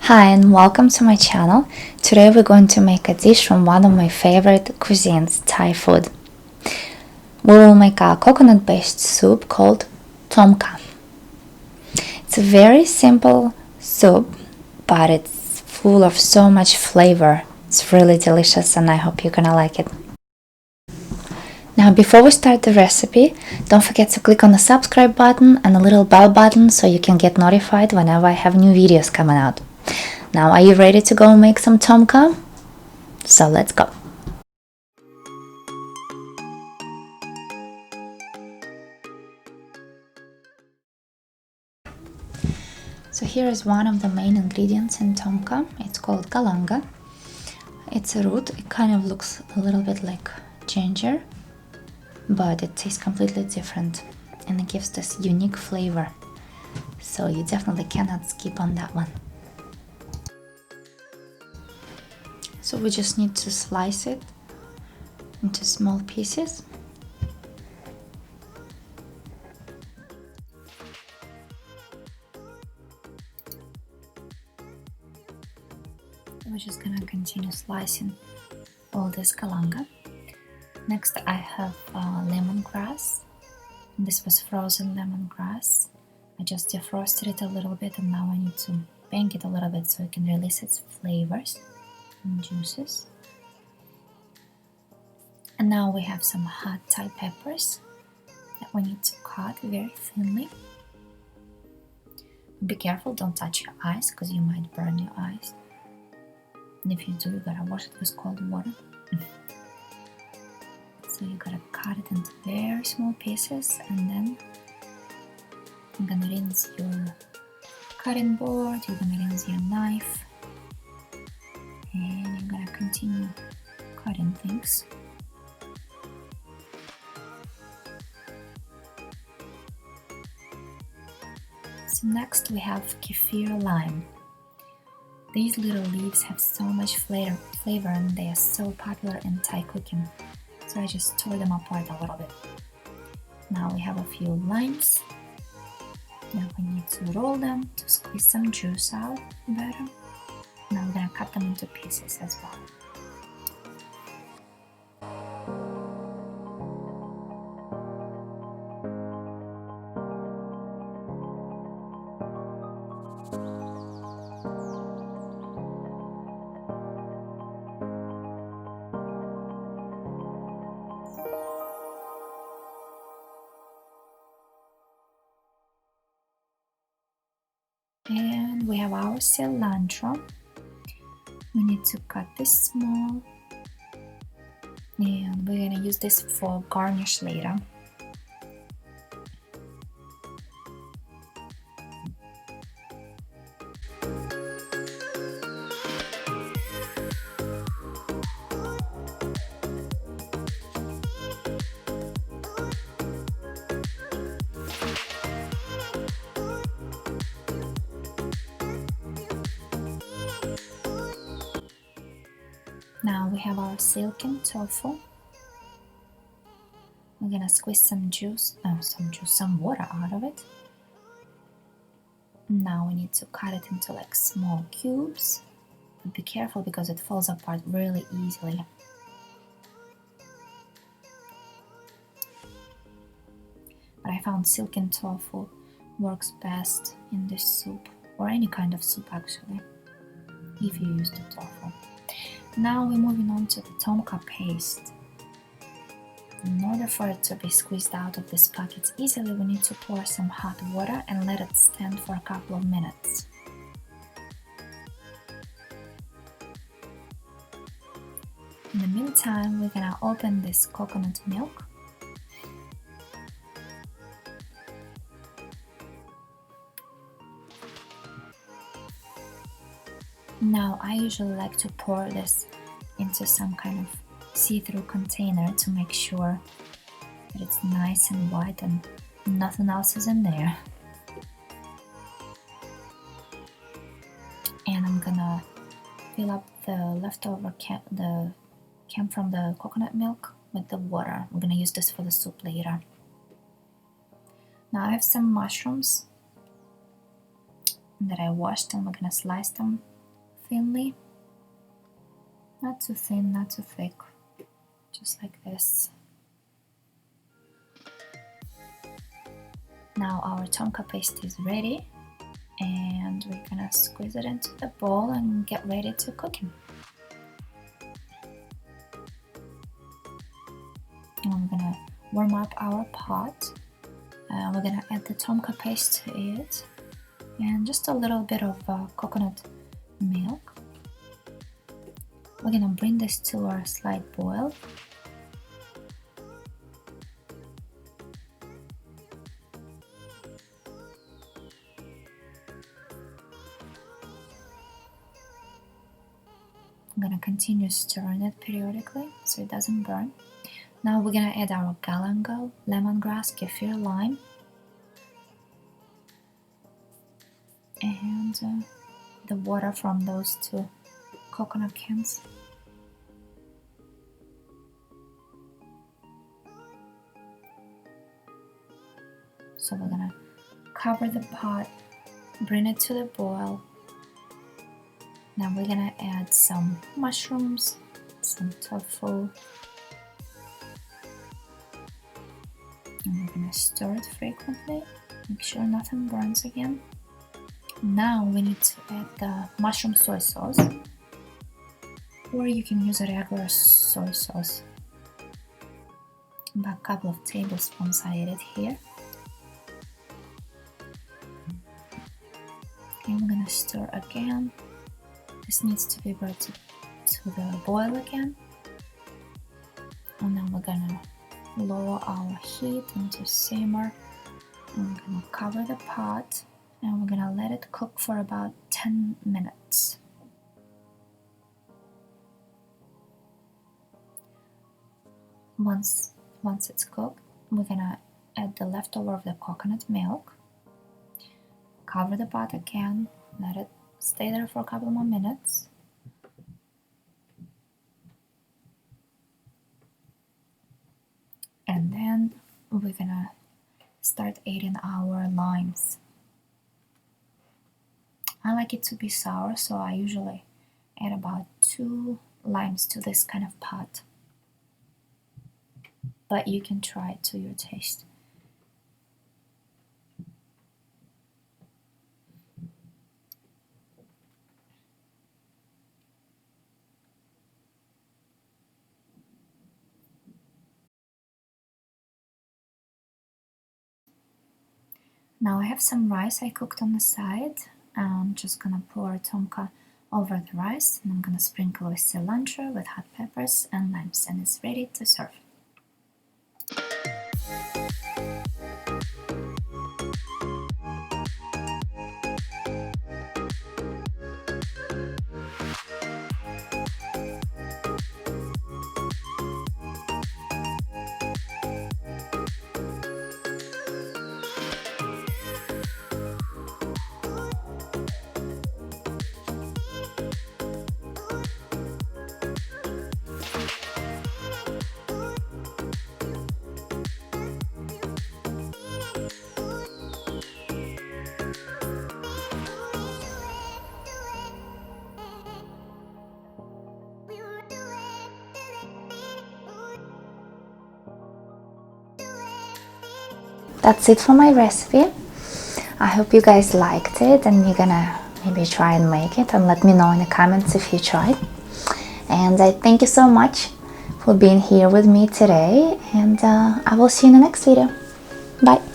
Hi and welcome to my channel. Today we're going to make a dish from one of my favorite cuisines, Thai food. We will make a coconut-based soup called Tom Kha. It's a very simple soup, but it's full of so much flavor. It's really delicious and I hope you're gonna like it. Now before we start the recipe, don't forget to click on the subscribe button and the little bell button so you can get notified whenever I have new videos coming out. Now, are you ready to go make some Tom Kha? So let's go. So here is one of the main ingredients in Tom Kha. It's called Galangal. It's a root. It kind of looks a little bit like ginger, but it tastes completely different and it gives this unique flavor. So you definitely cannot skip on that one. So we just need to slice it into small pieces. We're just gonna continue slicing all this galangal. Next I have lemongrass. This was frozen lemongrass. I just defrosted it a little bit and now I need to bang it a little bit so it can release its flavors and juices. And now we have some hot Thai peppers that we need to cut very thinly. Be careful, don't touch your eyes because you might burn your eyes. And if you do, you gotta wash it with cold water. So you gotta cut it into very small pieces and then you're gonna rinse your cutting board, you're gonna rinse your knife, and you're gonna continue cutting things. So next we have Kaffir Lime. These little leaves have so much flavor and they are so popular in Thai cooking. So I just tore them apart a little bit. Now we have a few limes. Now we need to roll them to squeeze some juice out better. Now we're gonna cut them into pieces as well. And we have our cilantro. We need to cut this small and we're gonna use this for garnish later. Now we have our silken tofu. We're gonna squeeze some water out of it. Now we need to cut it into like small cubes. But be careful because it falls apart really easily. But I found silken tofu works best in this soup, or any kind of soup actually, if you use the tofu. Now we're moving on to the Tom Kha paste. In order for it to be squeezed out of this packet easily, we need to pour some hot water and let it stand for a couple of minutes. In the meantime, we're gonna open this coconut milk. Now I usually like to pour this into some kind of see-through container to make sure that it's nice and white and nothing else is in there. And I'm gonna fill up the leftover can from the coconut milk with the water. We're gonna use this for the soup later. Now I have some mushrooms that I washed and we're gonna slice them thinly. Not too thin, not too thick. Just like this. Now our Tom Kha paste is ready, and we're gonna squeeze it into the bowl and get ready to cook it. And I'm gonna warm up our pot. We're gonna add the Tom Kha paste to it and just a little bit of coconut milk. We're gonna bring this to a slight boil. I'm gonna continue stirring it periodically so it doesn't burn. Now we're gonna add our Galangal, Lemongrass, Kaffir Lime, and the water from those two coconut cans. So we're gonna cover the pot, bring it to the boil. Now we're gonna add some mushrooms, some tofu, and we're gonna stir it frequently, make sure nothing burns again. Now we need to add the mushroom soy sauce, or you can use a regular soy sauce. About a couple of tablespoons I added here. And we're gonna stir again. This needs to be brought to the boil again. And then we're gonna lower our heat into simmer. And we're gonna cover the pot and we're gonna let it cook for about 10 minutes. Once it's cooked, we're gonna add the leftover of the coconut milk. Cover the pot again, let it stay there for a couple more minutes. And then we're gonna start adding our limes. I like it to be sour, so I usually add about 2 limes to this kind of pot. But you can try it to your taste. Now I have some rice I cooked on the side. I'm just gonna pour Tom Kha over the rice, and I'm gonna sprinkle with cilantro, with hot peppers and limes, and it's ready to serve. That's it for my recipe. I hope you guys liked it and you're gonna maybe try and make it, and let me know in the comments if you tried. And I thank you so much for being here with me today, and I will see you in the next video. Bye.